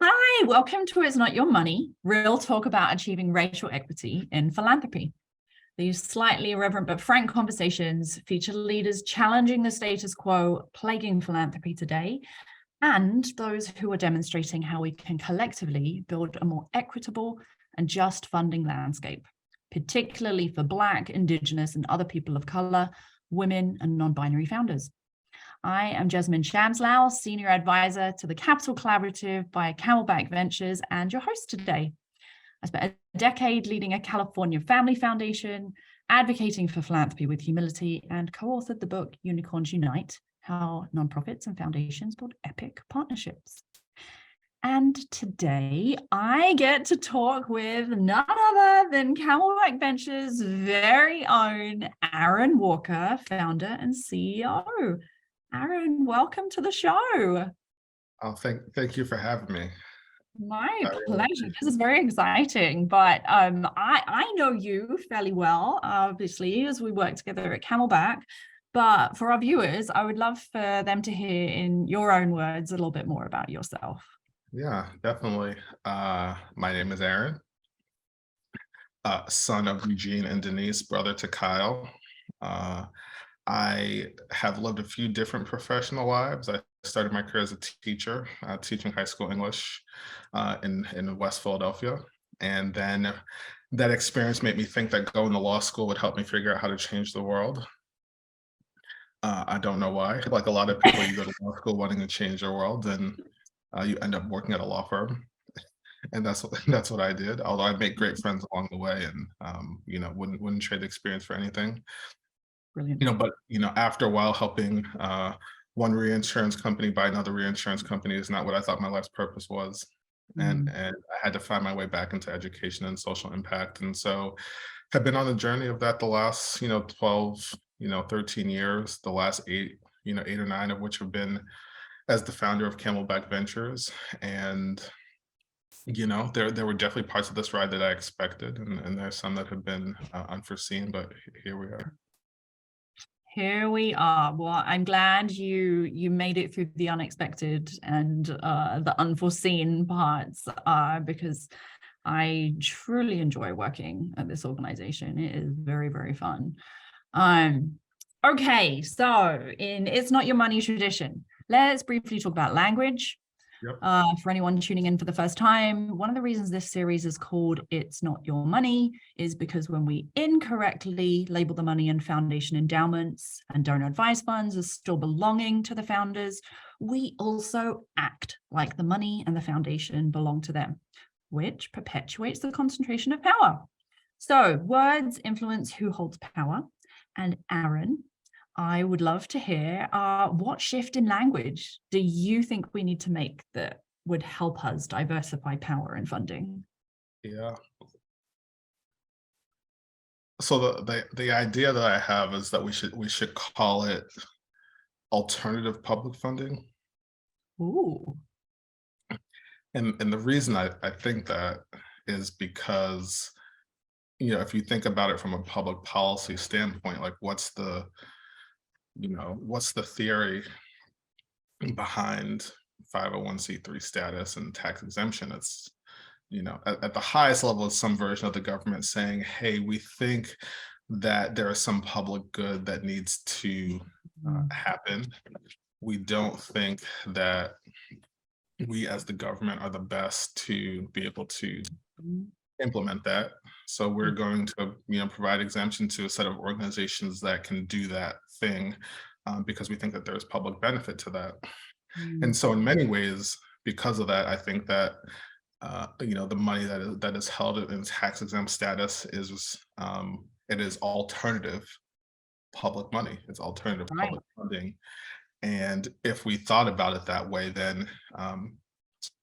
Hi, welcome to It's Not Your Money, real talk about achieving racial equity in philanthropy. These slightly irreverent but frank conversations feature leaders challenging the status quo plaguing philanthropy today, and those who are demonstrating how we can collectively build a more equitable and just funding landscape, particularly for Black, Indigenous, and other people of color, women, and non-binary founders. I am Jessamyn Shams-Lau, Senior Advisor to the Capital Collaborative by Camelback Ventures and your host today. I spent a decade leading a California family foundation, advocating for philanthropy with humility, and co-authored the book Unicorns Unite, How Nonprofits and Foundations Build Epic Partnerships. And today I get to talk with none other than Camelback Ventures' very own Aaron Walker, founder and CEO. Aaron, welcome to the show. Oh, thank you for having me. My pleasure. This is very exciting, but I know you fairly well, obviously, as we work together at Camelback. But for our viewers, I would love for them to hear in your own words a little bit more about yourself. Yeah, definitely. My name is Aaron, son of Eugene and Denise, brother to Kyle. I have lived a few different professional lives. I started my career as a teacher, teaching high school English in West Philadelphia. And then that experience made me think that going to law school would help me figure out how to change the world. I don't know why. Like a lot of people, you go to law school wanting to change the world, and you end up working at a law firm. And that's what I did. Although I made great friends along the way, and wouldn't trade the experience for anything. Brilliant. But after a while, helping one reinsurance company buy another reinsurance company is not what I thought my life's purpose was. And I had to find my way back into education and social impact. And so have been on the journey of that the last 12, 13 years, the last 8 or 9 of which have been as the founder of Camelback Ventures. And there were definitely parts of this ride that I expected, and there's some that have been unforeseen, but here we are. Here we are. Well, I'm glad you made it through the unexpected and the unforeseen parts, because I truly enjoy working at this organization. It is very, very fun. Okay, so in It's Not Your Money tradition, let's briefly talk about language. Yep. For anyone tuning in for the first time, one of the reasons this series is called It's Not Your Money is because when we incorrectly label the money and foundation endowments and donor advice funds as still belonging to the founders, we also act like the money and the foundation belong to them, which perpetuates the concentration of power. So words influence who holds power. And Aaron, I would love to hear what shift in language do you think we need to make that would help us diversify power and funding? Yeah. So the idea that I have is that we should call it alternative public funding. Ooh. And the reason I think that is because if you think about it from a public policy standpoint, like what's the theory behind 501c3 status and tax exemption? It's at the highest level, it's some version of the government saying, hey, we think that there is some public good that needs to happen. We don't think that we as the government are the best to be able to implement that. So we're going to provide exemption to a set of organizations that can do that thing, because we think that there's public benefit to that. And so in many ways, because of that, I think that the money that is held in tax exempt status is it is alternative public money. It's alternative public funding. And if we thought about it that way, then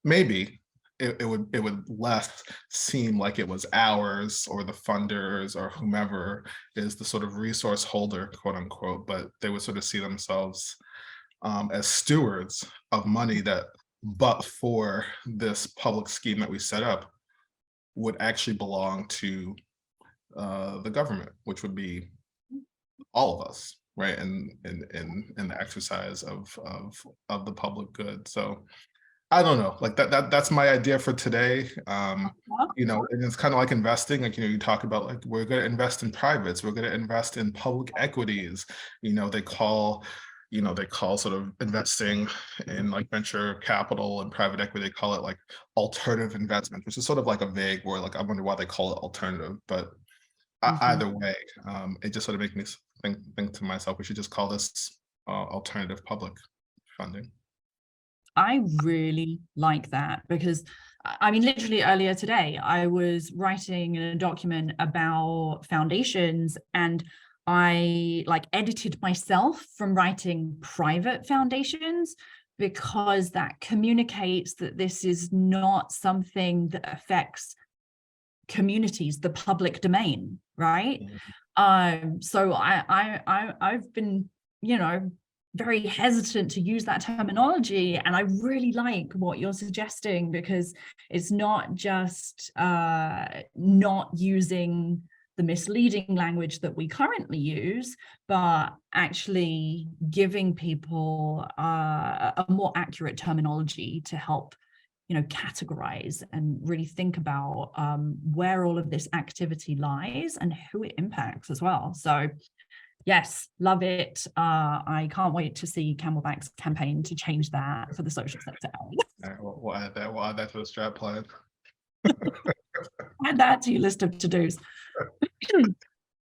maybe it would less seem like it was ours or the funders or whomever is the sort of resource holder, quote unquote, but they would sort of see themselves as stewards of money that, but for this public scheme that we set up, would actually belong to the government, which would be all of us, right? And in the exercise of the public good. So I don't know, like that's my idea for today. Uh-huh. And it's kind of like investing. Like, you talk about like we're going to invest in privates, we're going to invest in public equities. They call, they call sort of investing in like venture capital and private equity, they call it like alternative investment, which is sort of like a vague word. Like I wonder why they call it alternative, but Mhm. either way, it just sort of makes me think to myself, we should just call this alternative public funding. I really like that because I mean, literally earlier today, I was writing a document about foundations and I like edited myself from writing private foundations because that communicates that this is not something that affects communities, the public domain, right? Mhm. So I've been, very hesitant to use that terminology, and I really like what you're suggesting because it's not just not using the misleading language that we currently use, but actually giving people a more accurate terminology to help categorize and really think about where all of this activity lies and who it impacts as well. So yes, love it. I can't wait to see Camelback's campaign to change that for the social sector. All right, we'll add that. We'll add that to the strat plan. Add that to your list of to-dos.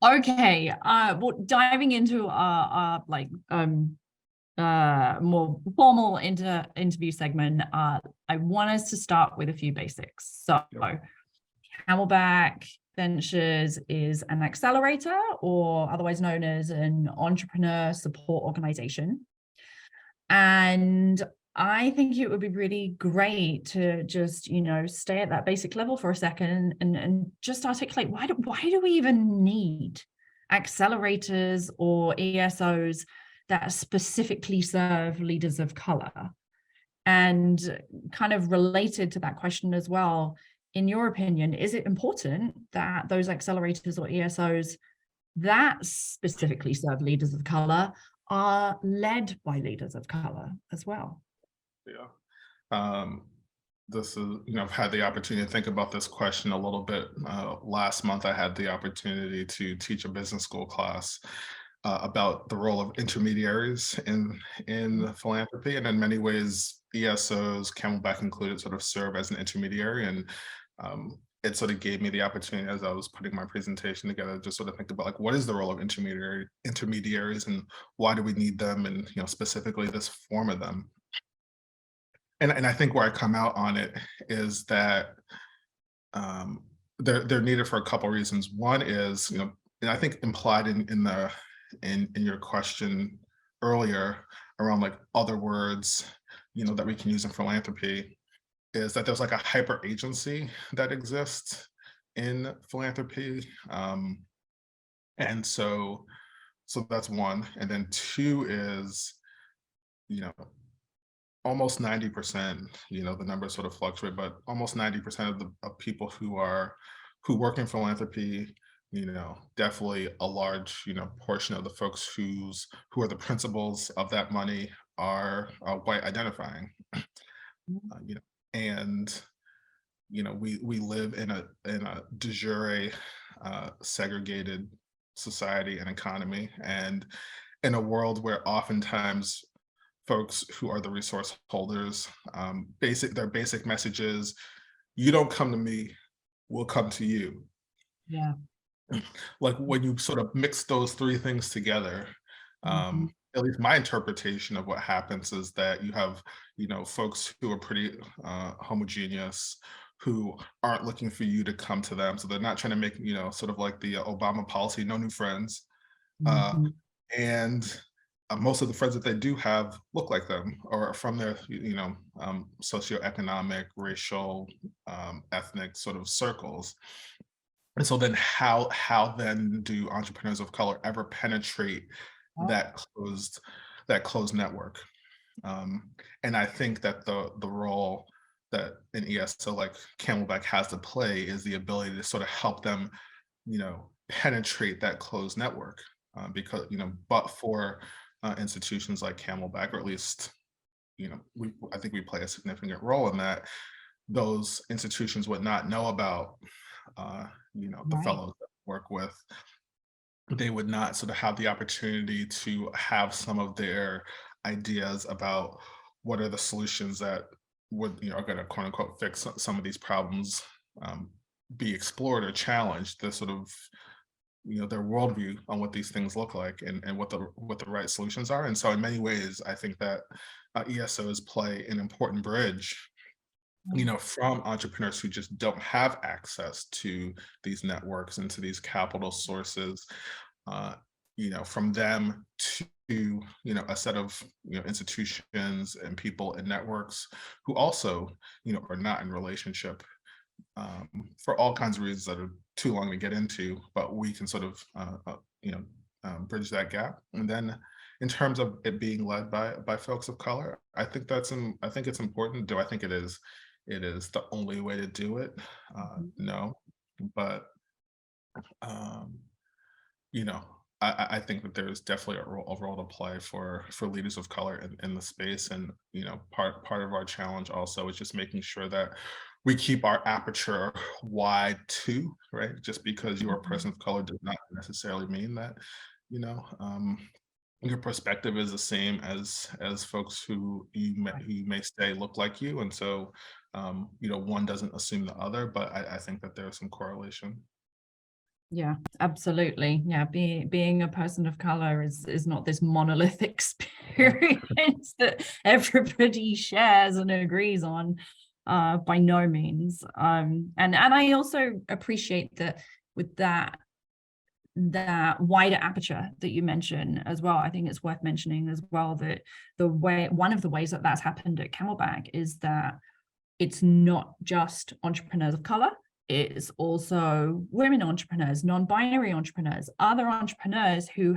Okay, well, diving into our like more formal interview segment, I want us to start with a few basics. So Yep. Camelback Ventures is an accelerator, or otherwise known as an entrepreneur support organization. And I think it would be really great to just, stay at that basic level for a second and just articulate why do we even need accelerators or ESOs that specifically serve leaders of color? And kind of related to that question as well, in your opinion, is it important that those accelerators or ESOs that specifically serve leaders of color are led by leaders of color as well? Yeah. Um, this is, I've had the opportunity to think about this question a little bit. Last month, I had the opportunity to teach a business school class about the role of intermediaries in philanthropy, and in many ways, ESOs, Camelback included, sort of serve as an intermediary. And it sort of gave me the opportunity, as I was putting my presentation together, just sort of think about like what is the role of intermediaries and why do we need them, and specifically this form of them. And I think where I come out on it is that um, they're needed for a couple reasons. One is, and I think implied in your question earlier around like other words, that we can use in philanthropy, is that there's like a hyper agency that exists in philanthropy. And so that's one. And then two is, you know, almost 90%, the numbers sort of fluctuate, but almost 90% of people who work in philanthropy, definitely a large, portion of the folks who are the principals of that money are white identifying. You know, and we live in a de jure segregated society and economy, and in a world where oftentimes folks who are the resource holders, their basic message is, you don't come to me, we'll come to you. Yeah. Like when you sort of mix those three things together, Mhm. at least my interpretation of what happens is that you have, folks who are pretty homogeneous, who aren't looking for you to come to them. So they're not trying to make, sort of like the Obama policy, no new friends. Uh, Mhm. and most of the friends that they do have look like them or are from their, socioeconomic, racial, ethnic sort of circles. And so then how then do entrepreneurs of color ever penetrate Oh, that closed network? Um, and I think that the role that an ESO like Camelback has to play is the ability to sort of help them, penetrate that closed network. Because but for institutions like Camelback, or at least I think we play a significant role in that. Those institutions would not know about, the Right. fellows that we work with. They would not sort of have the opportunity to have some of their ideas about what are the solutions that are going to quote unquote fix some of these problems, um, be explored or challenged. The sort of their worldview on what these things look like, and what the right solutions are. And so in many ways, I think that ESOs play an important bridge, from entrepreneurs who just don't have access to these networks and to these capital sources, uh, from them to, a set of, institutions and people and networks who also, are not in relationship, for all kinds of reasons that are too long to get into, but we can sort of, bridge that gap. And then in terms of it being led by folks of color, I think it's important. Do I think it is the only way to do it? No, but um, you know, I think that there's definitely a role to play for leaders of color in the space. And part of our challenge also is just making sure that we keep our aperture wide too, right? Just because you're a person of color does not necessarily mean that, you know, um, your perspective is the same as folks who may say look like you. And so, one doesn't assume the other, but I think that there's some correlation. Yeah, absolutely. Yeah, being a person of color is not this monolithic experience that everybody shares and agrees on, by no means. And I also appreciate that with that wider aperture that you mention as well. I think it's worth mentioning as well that one of the ways that that's happened at Camelback is that it's not just entrepreneurs of color. It's also women entrepreneurs, non-binary entrepreneurs, other entrepreneurs who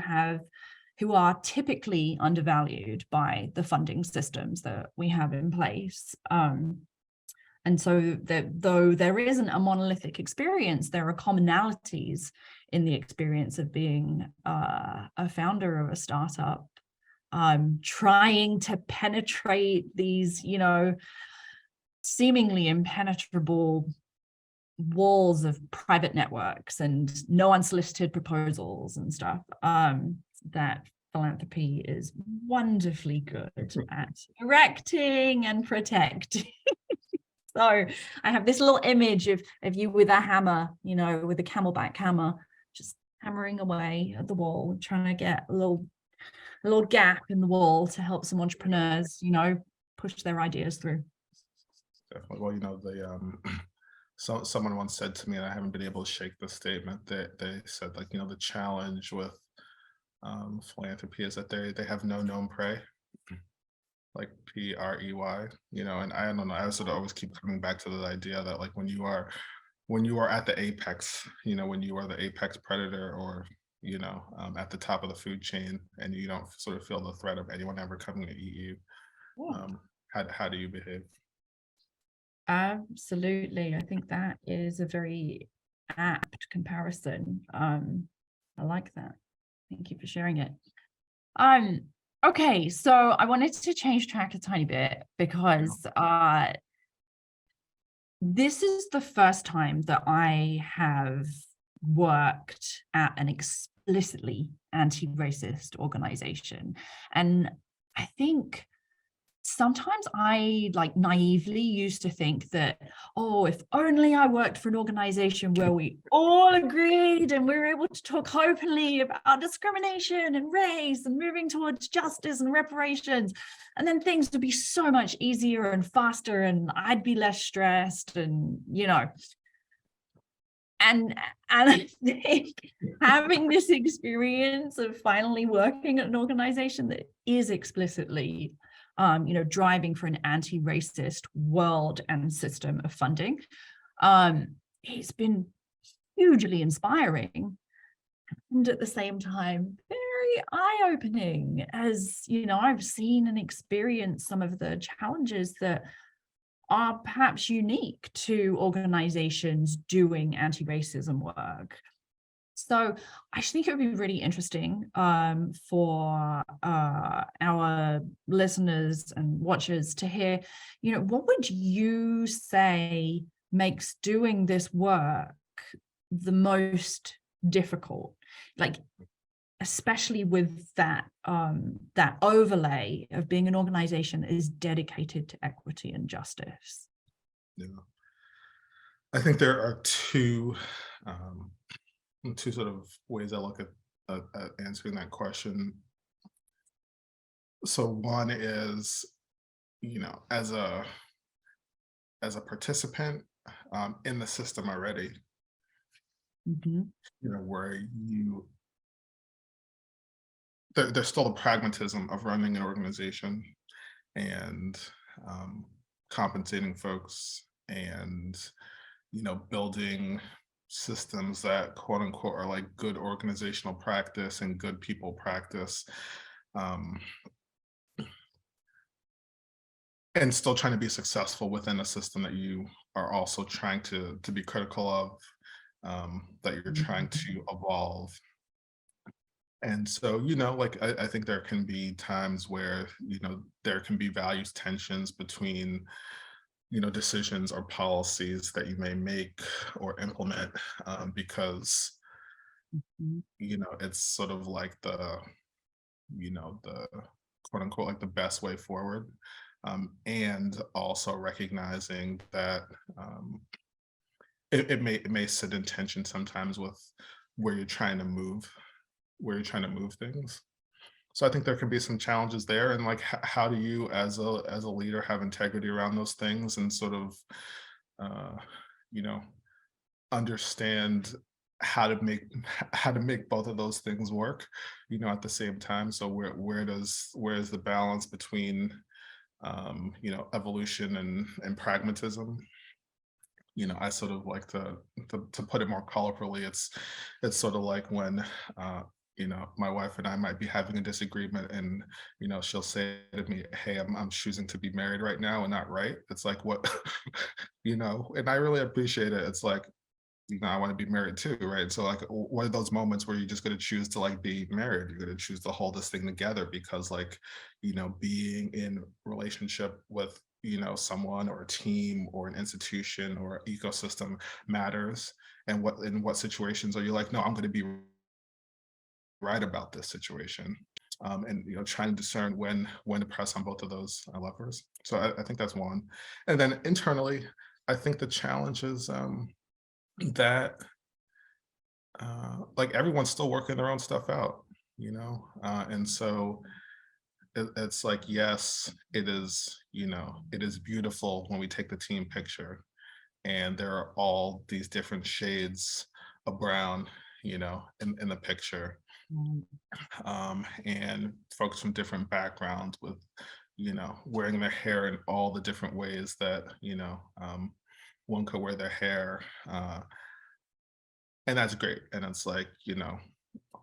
are typically undervalued by the funding systems that we have in place. And so though there isn't a monolithic experience, there are commonalities in the experience of being a founder of a startup, trying to penetrate these, seemingly impenetrable walls of private networks and no unsolicited proposals and stuff, that philanthropy is wonderfully good at erecting and protecting. So I have this little image of you with a hammer, with a Camelback hammer, just hammering away at the wall, trying to get a little gap in the wall to help some entrepreneurs, push their ideas through. Definitely. Well, so someone once said to me, and I haven't been able to shake the statement, that they said, like, the challenge with philanthropy is that they have no known prey, like prey, and I don't know, I sort of always keep coming back to the idea that, like, when you are at the apex, when you are the apex predator, or at the top of the food chain, and you don't sort of feel the threat of anyone ever coming to eat you, how do you behave? Absolutely. I think that is a very apt comparison. I like that. Thank you for sharing it. Okay, so I wanted to change track a tiny bit because this is the first time that I have worked at an explicitly anti-racist organization. And I think sometimes I naively used to think that, if only I worked for an organization where we all agreed and we were able to talk openly about discrimination and race and moving towards justice and reparations, and then things would be so much easier and faster and I'd be less stressed and, And I think having this experience of finally working at an organization that is explicitly driving for an anti-racist world and system of funding, it's been hugely inspiring, and at the same time very eye-opening, as I've seen and experienced some of the challenges that are perhaps unique to organizations doing anti-racism work. So I just think it would be really interesting for our listeners and watchers to hear, what would you say makes doing this work the most difficult? Like, especially with that overlay of being an organization that is dedicated to equity and justice. Yeah. I think there are um, two sort of ways I look at answering that question. So one is, as a participant in the system already, Mhm. where there's still the pragmatism of running an organization and compensating folks and building systems that quote unquote are like good organizational practice and good people practice, um, and still trying to be successful within a system that you are also trying to be critical of, that you're trying to evolve. And so, like I think there can be times where, there can be values tensions between, decisions or policies that you may make or implement, because, Mhm. it's sort of like the quote unquote, like the best way forward. And also recognizing that it may sit in tension sometimes with where you're trying to move, things. So I think there can be some challenges there, and like how do you as a leader have integrity around those things and sort of uh, you know understand how to make both of those things work, at the same time. So where is the balance between evolution and pragmatism? I sort of like to put it more colorfully. It's sort of like when my wife and I might be having a disagreement, and she'll say to me, "Hey, I'm choosing to be married right now and not right." It's like what, and I really appreciate it. It's like, I want to be married too, right? So like, what are those moments where you're just going to choose to like be married? You're going to choose to hold this thing together because like, being in relationship with, someone or a team or an institution or ecosystem matters. And in what situations are you like, no, I'm going to be right about this situation? And trying to discern when to press on both of those levers. So I think that's one. And then internally, I think the challenge is that like everyone's still working their own stuff out, and so it's like, yes, it is beautiful when we take the team picture and there are all these different shades of brown, in the picture, Mm. and folks from different backgrounds with, wearing their hair in all the different ways that, one could wear their hair. And that's great. And it's like,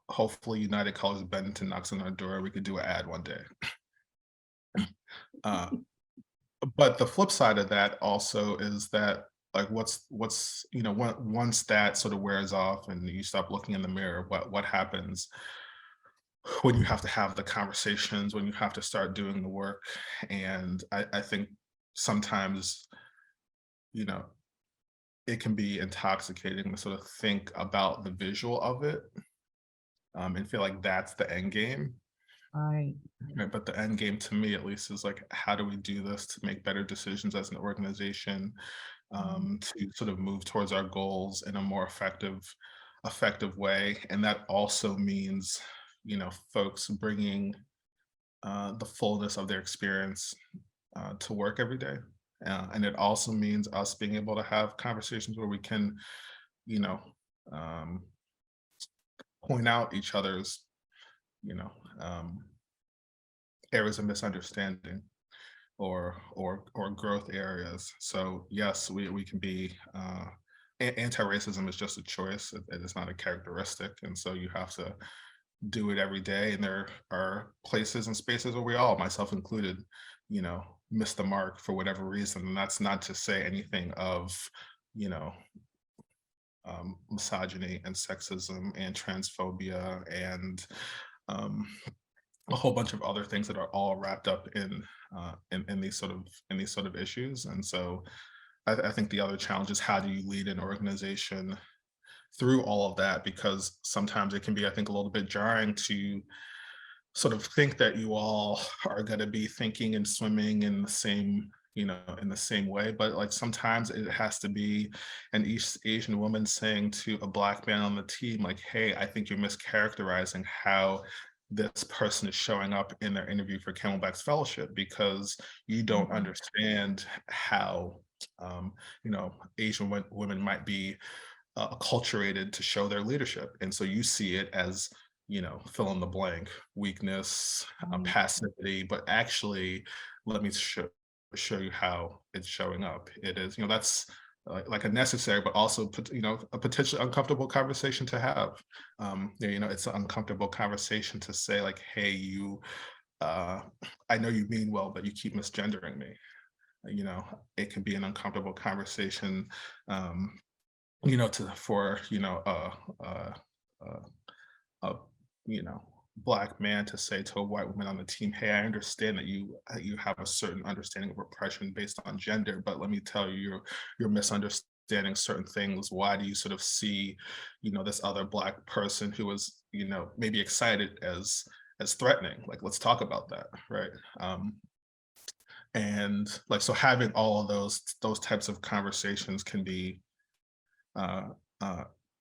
hopefully United Colors of Benetton knocks on our door. We could do an ad one day. Uh, but the flip side of that also is that like once that sort of wears off and you stop looking in the mirror, what happens when you have to have the conversations, when you have to start doing the work. And I think sometimes, you know, it can be intoxicating to sort of think about the visual of it, and feel like that's the end game. Right. Right, but the end game to me at least is like, how do we do this to make better decisions as an organization, to sort of move towards our goals in a more effective way? And that also means, folks bringing the fullness of their experience to work every day. And it also means us being able to have conversations where we can, you know, um, point out each other's, you know, um, areas of misunderstanding or growth areas. So yes, we can be anti-racism is just a choice. It is not a characteristic, and so you have to do it every day. And there are places and spaces where we all, myself included, miss the mark for whatever reason. And that's not to say anything of, you know, misogyny and sexism and transphobia and a whole bunch of other things that are all wrapped up in these sort of issues. And so I think the other challenge is, how do you lead an organization through all of that? Because sometimes it can be, I think, a little bit jarring to sort of think that you all are going to be thinking and swimming in the same, in the same way. But like sometimes it has to be an East Asian woman saying to a Black man on the team, like, hey, I think you're mischaracterizing how this person is showing up in their interview for Camelback's fellowship, because you don't understand how, Asian women might be acculturated to show their leadership. And so you see it as, fill in the blank, weakness, passivity, but actually, let me show you how it's showing up. It is, that's like a necessary, but also, a potentially uncomfortable conversation to have. It's an uncomfortable conversation to say, like, hey, I know you mean well, but you keep misgendering me. It can be an uncomfortable conversation, for, a Black man to say to a white woman on the team, hey, I understand that you have a certain understanding of oppression based on gender, but let me tell you, you're misunderstanding certain things. Why do you sort of see, this other Black person who is, maybe excited as threatening? Like, let's talk about that, right? And like, so having all of those types of conversations uh,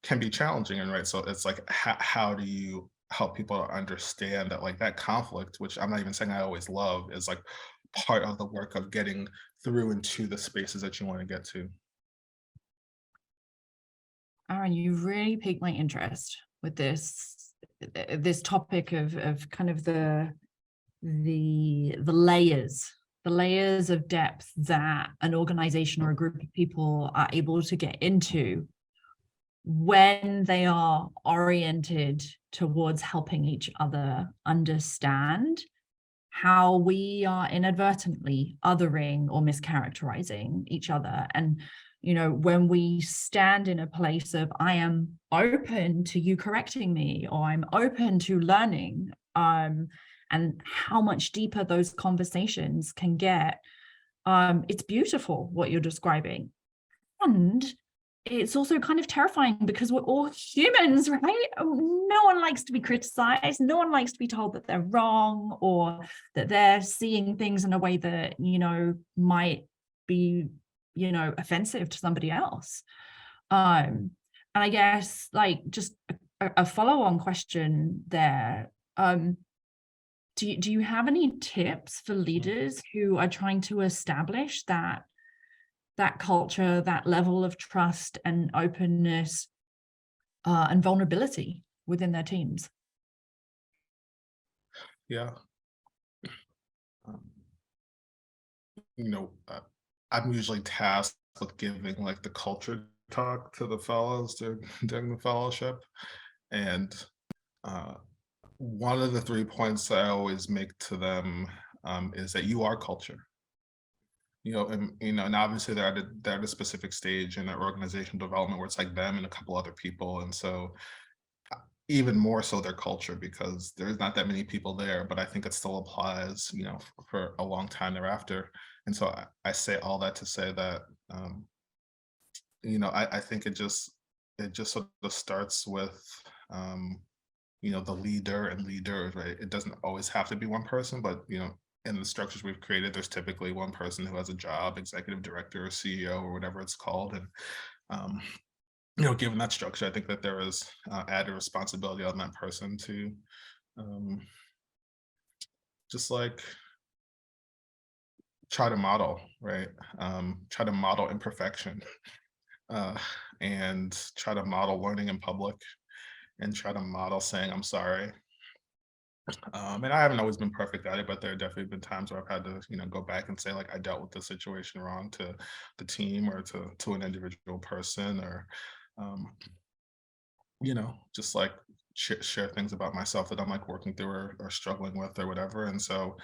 can be challenging. And right, so it's like, how do you help people to understand that, like, that conflict, which I'm not even saying I always love, is like part of the work of getting through into the spaces that you want to get to. Aaron, you really piqued my interest with this topic of kind of the layers of depth that an organization or a group of people are able to get into when they are oriented towards helping each other understand how we are inadvertently othering or mischaracterizing each other. And when we stand in a place of, I am open to you correcting me, or I'm open to learning, and how much deeper those conversations can get, it's beautiful what you're describing. And it's also kind of terrifying, because we're all humans, right? No one likes to be criticized. No one likes to be told that they're wrong, or that they're seeing things in a way that, might be, offensive to somebody else. And I guess, like, just a follow-on question there. Do you have any tips for leaders who are trying to establish that culture, that level of trust and openness, and vulnerability within their teams? Yeah. Um, you know, uh, I'm usually tasked with giving like the culture talk to the fellows during the fellowship. And uh, one of the 3 points I always make to them is that you are culture. And obviously they're at a specific stage in their organizational development where it's like them and a couple other people. And so even more so their culture, because there's not that many people there, but I think it still applies, for a long time thereafter. And so I say all that to say that, I think it just sort of starts with, the leader and leaders, right? It doesn't always have to be one person, but, in the structures we've created, there's typically one person who has a job, executive director or CEO or whatever it's called. And, um, given that structure, I think that there is added responsibility on that person to um, just like try to model, right? Try to model imperfection, uh, and try to model learning in public, and try to model saying, I'm sorry. And I haven't always been perfect at it, but there have definitely been times where I've had to, go back and say, like, I dealt with the situation wrong to the team or to an individual person, or um, just like share things about myself that I'm like working through or struggling with or whatever. And so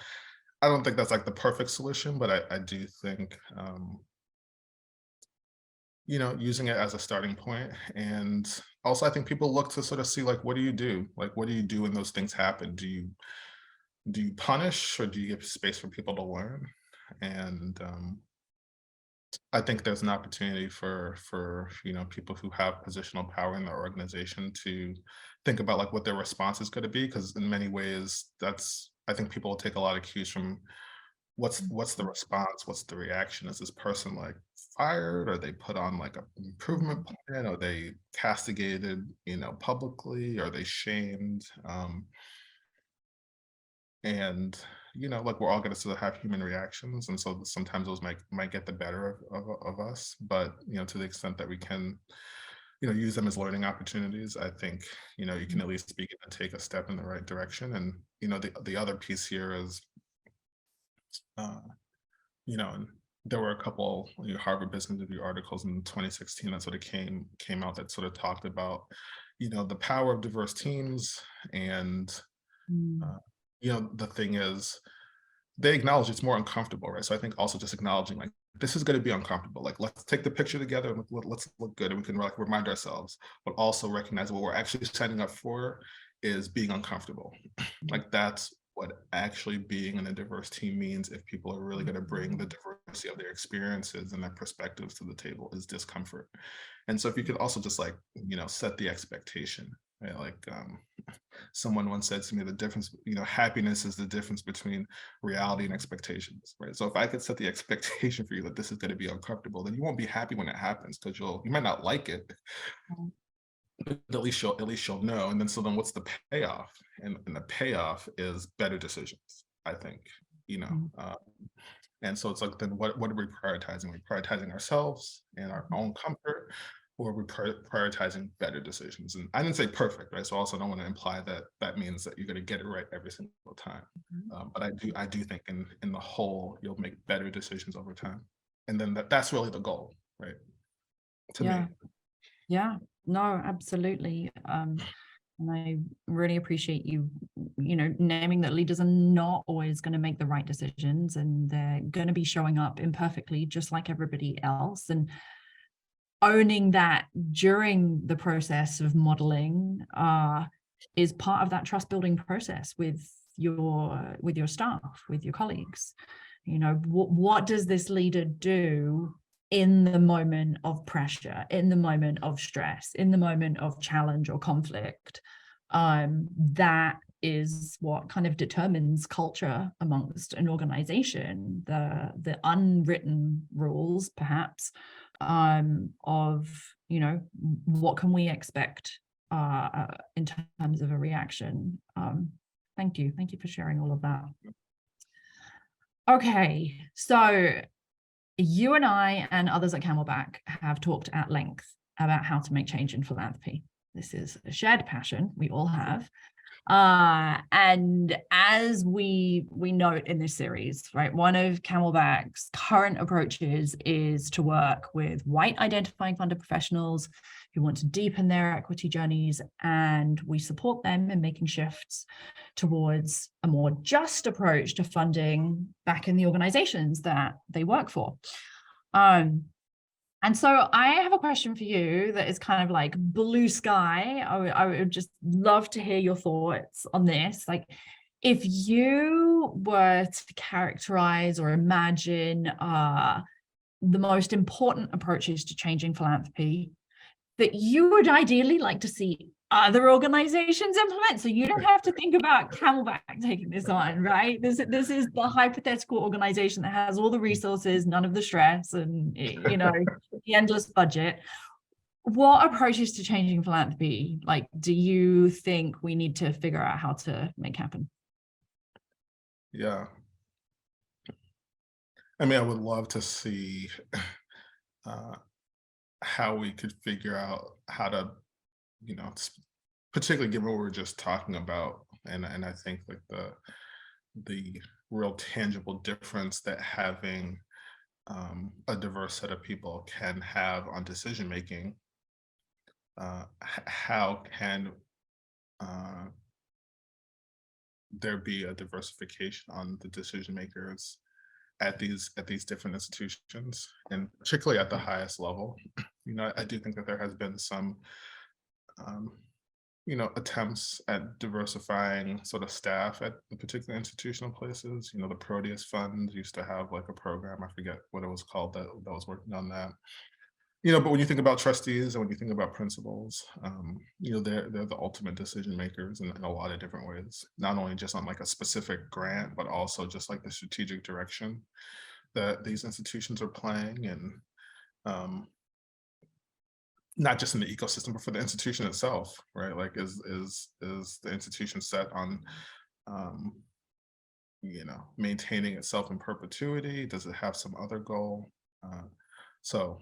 I don't think that's like the perfect solution, but I do think, using it as a starting point. And also, I think people look to sort of see, like, what do you do? Like, what do you do when those things happen? Do you punish, or do you give space for people to learn? And I think there's an opportunity for people who have positional power in their organization to think about, like, what their response is going to be, because in many ways, I think people will take a lot of cues from what's the response, what's the reaction. Is this person, like, fired? Are they put on, like, an improvement plan? Are they castigated, publicly? Are they shamed? And like, we're all going to sort of have human reactions, and so sometimes those might get the better of us. But to the extent that we can use them as learning opportunities, I think you can at least begin to take a step in the right direction. And the other piece here is uh and there were a couple Harvard Business Review articles in 2016 that sort of came out that sort of talked about the power of diverse teams. And Mm. the thing is, they acknowledge it's more uncomfortable, right? So I think also just acknowledging, like, this is going to be uncomfortable. Like, let's take the picture together and let's look good, and we can, like, remind ourselves, but also recognize what we're actually signing up for is being uncomfortable. Like, that's what actually being in a diverse team means. If people are really going to bring the diversity of their experiences and their perspectives to the table, is discomfort. And so if you could also just, like, set the expectation, right? Like, someone once said to me, the difference, happiness is the difference between reality and expectations, right? So if I could set the expectation for you that this is going to be uncomfortable, then you won't be happy when it happens, because you might not like it, but at least you'll know. And then what's the payoff? And the payoff is better decisions, I think. And so it's like, then what are we prioritizing? We're prioritizing ourselves and our own comfort, or we're prioritizing better decisions. And I didn't say perfect, right? So I also don't want to imply that that means that you're going to get it right every single time. But I do think in the whole, you'll make better decisions over time. And then that's really the goal, right? To me. Yeah, no, absolutely. And I really appreciate you naming that leaders are not always going to make the right decisions, and they're going to be showing up imperfectly, just like everybody else. And owning that during the process of modeling is part of that trust building process with your staff, with your colleagues. What does this leader do in the moment of pressure, in the moment of stress, in the moment of challenge or conflict? That is what kind of determines culture amongst an organization, the unwritten rules, perhaps, of what can we expect in terms of a reaction. Thank you for sharing all of that. Okay, so you and I and others at Camelback have talked at length about how to make change in philanthropy. This is a shared passion we all have. And as we note in this series, right, one of Camelback's current approaches is to work with white identifying funded professionals who want to deepen their equity journeys, and we support them in making shifts towards a more just approach to funding back in the organizations that they work for. And so I have a question for you that is kind of like blue sky. I would just love to hear your thoughts on this. Like, if you were to characterize or imagine the most important approaches to changing philanthropy that you would ideally like to see other organizations implement, so you don't have to think about Camelback taking this on, right? This is the hypothetical organization that has all the resources, none of the stress, and the endless budget. What approaches to changing philanthropy, like, do you think we need to figure out how to make happen? Yeah. I mean, I would love to see how we could figure out how to, particularly given what we were just talking about, and I think, like, the real tangible difference that having a diverse set of people can have on decision making. How can there be a diversification on the decision makers at these different institutions, and particularly at the highest level? I do think that there has been some, um, attempts at diversifying sort of staff at the particular institutional places. The Proteus Fund used to have like a program, I forget what it was called, that was working on that. But when you think about trustees and when you think about principals, they're the ultimate decision makers in a lot of different ways, not only just on like a specific grant, but also just like the strategic direction that these institutions are playing, and um, not just in the ecosystem, but for the institution itself, right? Like, is the institution set on, um, maintaining itself in perpetuity? Does it have some other goal? So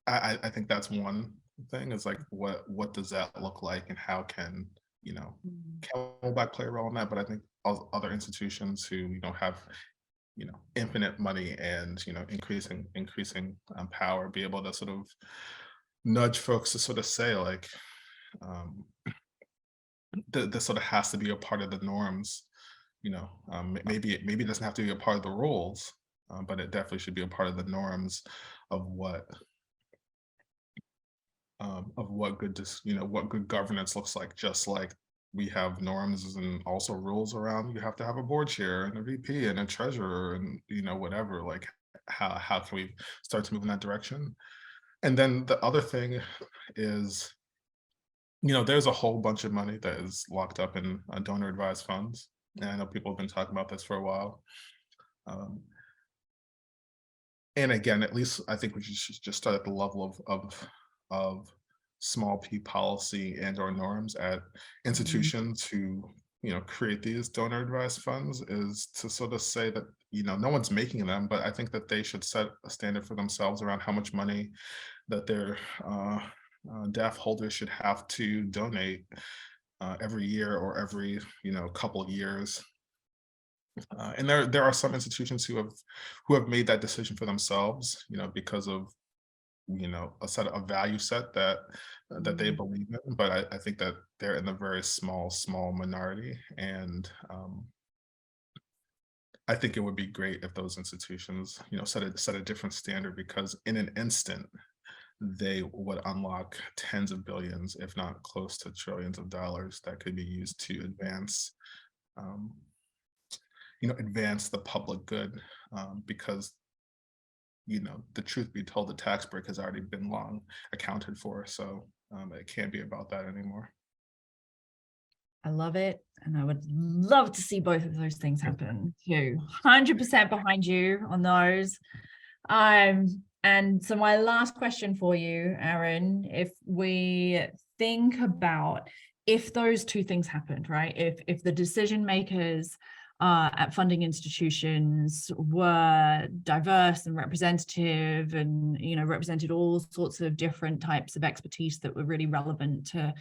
I think that's one thing, is like, what does that look like, and how can, Mm. Camelback play a role in that? But I think other institutions who, have, infinite money and, increasing power, be able to sort of nudge folks to sort of say like, um, this sort of has to be a part of the norms. Maybe it doesn't have to be a part of the rules, but it definitely should be a part of the norms of what what good governance looks like. Just like we have norms and also rules around, you have to have a board chair and a VP and a treasurer and whatever. Like, how can we start to move in that direction? And then the other thing is, there's a whole bunch of money that is locked up in donor advised funds. And I know people have been talking about this for a while. Um, and again, at least I think we should just start at the level of small p policy and or norms at Mhm. institutions who create these donor advised funds, is to sort of say that no one's making them, but I think that they should set a standard for themselves around how much money that their DAF holders should have to donate every year, or every couple of years. And there are some institutions who have made that decision for themselves, because of a value set that they Mm. believe in. But I think that they're in a very small minority, and I think it would be great if those institutions set a different standard, because in an instant they would unlock tens of billions, if not close to trillions of dollars, that could be used to um, advance the public good, because the truth be told, the tax break has already been long accounted for. So it can't be about that anymore. I love it. And I would love to see both of those things happen too. 100% behind you on those. And so my last question for you, Aaron, if we think about, if those two things happened, right? If the decision makers at funding institutions were diverse and representative, and represented all sorts of different types of expertise that were really relevant to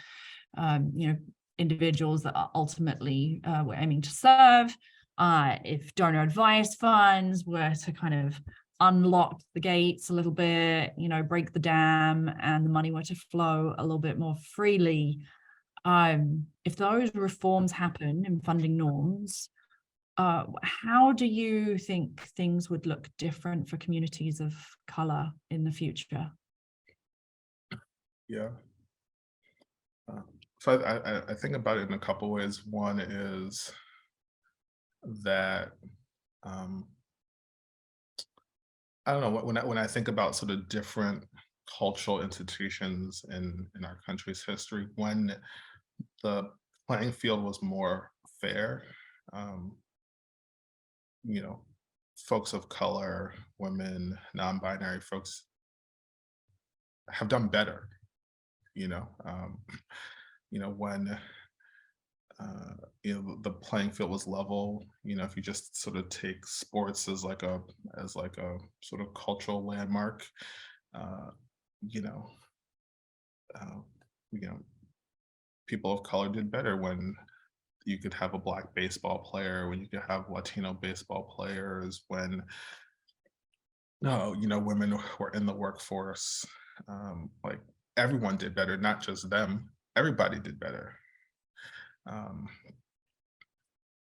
individuals that are ultimately we're aiming to serve. If donor advised funds were to kind of unlock the gates a little bit, break the dam, and the money were to flow a little bit more freely. If those reforms happen in funding norms, how do you think things would look different for communities of color in the future? Yeah. So I think about it in a couple ways. One is that, um, I don't know, when I think about sort of different cultural institutions in our country's history, when the playing field was more fair, um, you know, folks of color, women, non-binary folks have done better. You know, um, when the playing field was level. If you just sort of take sports as like a sort of cultural landmark, uh, you know, uh, you know, people of color did better when you could have a black baseball player, when you could have Latino baseball players, when no, women were in the workforce. Like, everyone did better, not just them. Everybody did better. Um,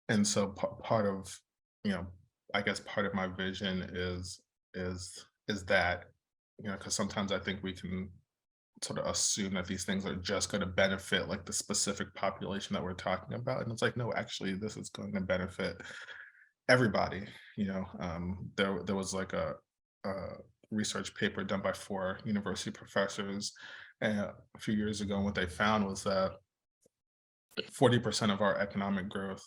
and so part of, you know I guess part of my vision is that because sometimes I think we can sort of assume that these things are just going to benefit like the specific population that we're talking about, and it's like, no, actually this is going to benefit everybody. There was like a research paper done by 4 university professors a few years ago, and what they found was that 40% of our economic growth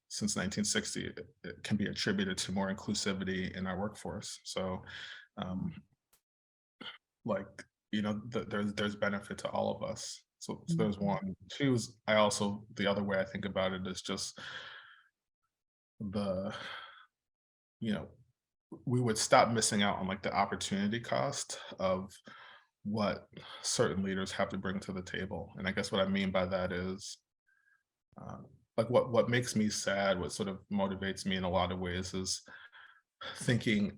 since 1960 it can be attributed to more inclusivity in our workforce. So um, like there's benefit to all of us. So there's one. Two is, I also, the other way I think about it is just the you know we would stop missing out on like the opportunity cost of what certain leaders have to bring to the table. And I guess what I mean by that is uh, like what makes me sad, what sort of motivates me in a lot of ways is thinking,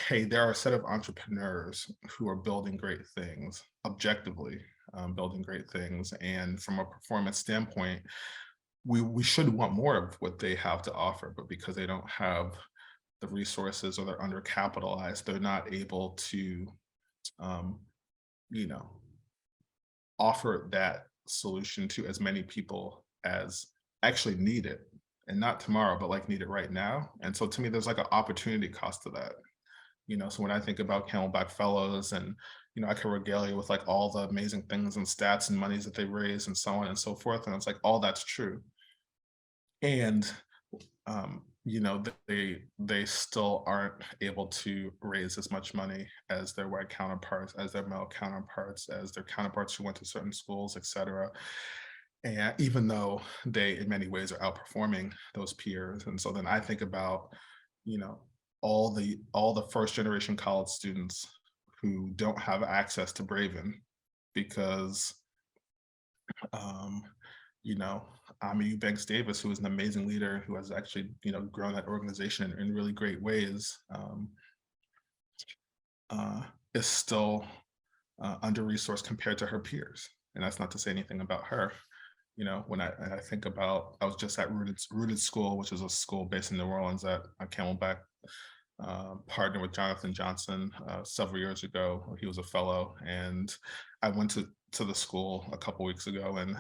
hey, there are a set of entrepreneurs who are building great things objectively, building great things, and from a performance standpoint, we should want more of what they have to offer, but because they don't have the resources or they're undercapitalized, they're not able to um, you know offer that solution to as many people as actually need it, and not tomorrow, but like need it right now. And so to me, there's like an opportunity cost to that. So when I think about Camelback Fellows, and I can regale you with like all the amazing things and stats and monies that they raise and so on and so forth, and it's like all that's true. And they still aren't able to raise as much money as their white counterparts, as their male counterparts, as their counterparts who went to certain schools, et cetera. And even though they in many ways are outperforming those peers. And so then I think about, you know, all the first generation college students who don't have access to Braven because um, Ami Eubanks Davis, who is an amazing leader who has actually, grown that organization in really great ways, is still under-resourced compared to her peers. And that's not to say anything about her. When I think about, I was just at Rooted School, which is a school based in New Orleans that Camelback partnered with Jonathan Johnson several years ago. He was a fellow, and I went to the school a couple weeks ago, and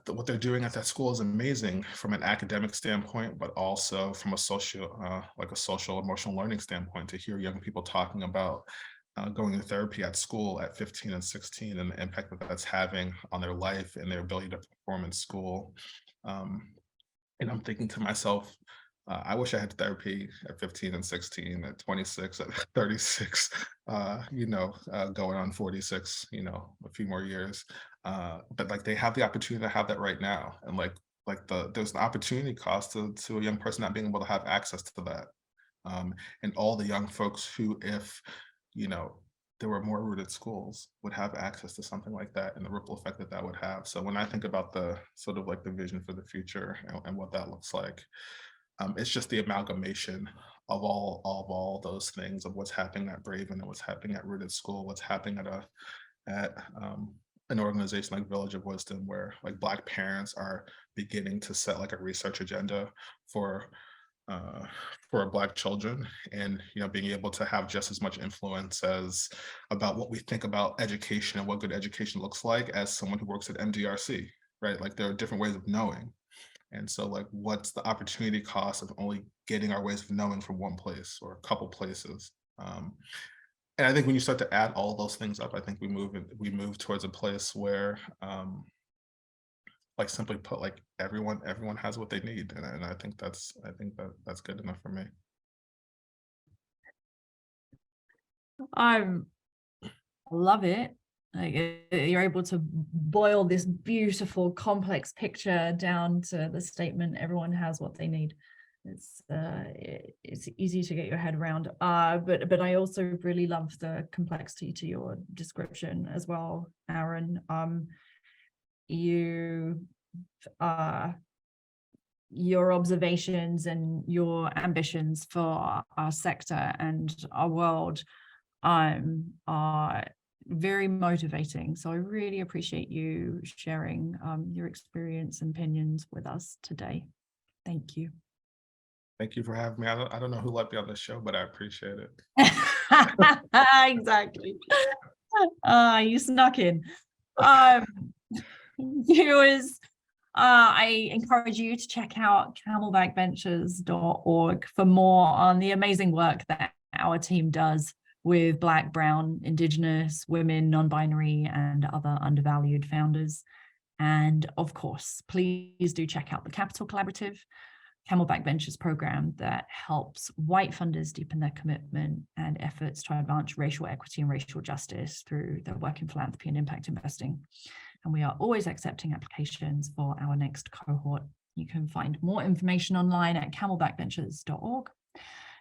what they're doing at that school is amazing from an academic standpoint, but also from a social emotional learning standpoint. To hear young people talking about going to therapy at school at 15 and 16 and the impact that that's having on their life and their ability to perform in school. And I'm thinking to myself, I wish I had therapy at 15 and 16, at 26, at 36, going on 46, a few more years. But like they have the opportunity to have that right now. And there's an opportunity cost to a young person not being able to have access to that. And all the young folks who, if, there were more rooted schools, would have access to something like that, and the ripple effect that that would have. So when I think about the sort of like the vision for the future and what that looks like, it's just the amalgamation of all those things, of what's happening at Braven and what's happening at Rooted School, what's happening at an organization like Village of Wisdom, where like Black parents are beginning to set like a research agenda for Black children, and being able to have just as much influence as about what we think about education and what good education looks like as someone who works at MDRC, right? Like there are different ways of knowing. And so like, what's the opportunity cost of only getting our ways of knowing from one place or a couple places? And I think when you start to add all those things up, I think we move towards a place where, like simply put, like everyone has what they need, and I think that's good enough for me. I love it. Like you're able to boil this beautiful, complex picture down to the statement, everyone has what they need. It's easy to get your head around. But I also really love the complexity to your description as well, Aaron. Your observations and your ambitions for our sector and our world are very motivating. So I really appreciate you sharing your experience and opinions with us today. Thank you. Thank you for having me. I don't know who let me on the show, but I appreciate it. Exactly. You snuck in. Viewers, I encourage you to check out camelbackventures.org for more on the amazing work that our team does with Black, Brown, Indigenous, women, non-binary, and other undervalued founders. And of course, please do check out the Capital Collaborative, Camelback Ventures program that helps white funders deepen their commitment and efforts to advance racial equity and racial justice through their work in philanthropy and impact investing. And we are always accepting applications for our next cohort. You can find more information online at camelbackventures.org.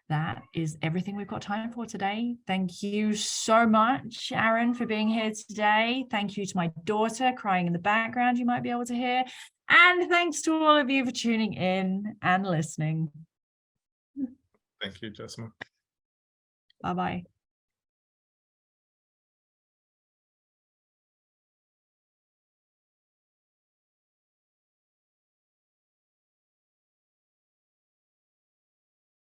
That is everything we've got time for today. Thank you so much, Aaron, for being here today. Thank you to my daughter crying in the background, you might be able to hear. And thanks to all of you for tuning in and listening. Thank you, Jessamyn. Bye-bye.